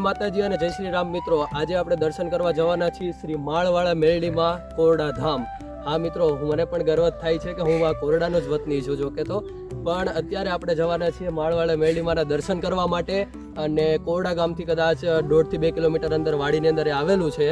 માતાજી અને જય શ્રી રામ મિત્રો, આજે આપણે દર્શન કરવા જવાના છીએ શ્રી માળવાળા મેરડીમાં કોરડા ધામ. હા મિત્રો, મને પણ ગર્વ થાય છે કે હું આ કોરડાનો જ વતની છું. જો કે તો પણ અત્યારે આપણે જવાના છીએ માળવાળા મેરડીમાંના દર્શન કરવા માટે, અને કોરડા ગામથી કદાચ 1.5 થી 2 કિલોમીટર અંદર વાડીની અંદર આવેલું છે.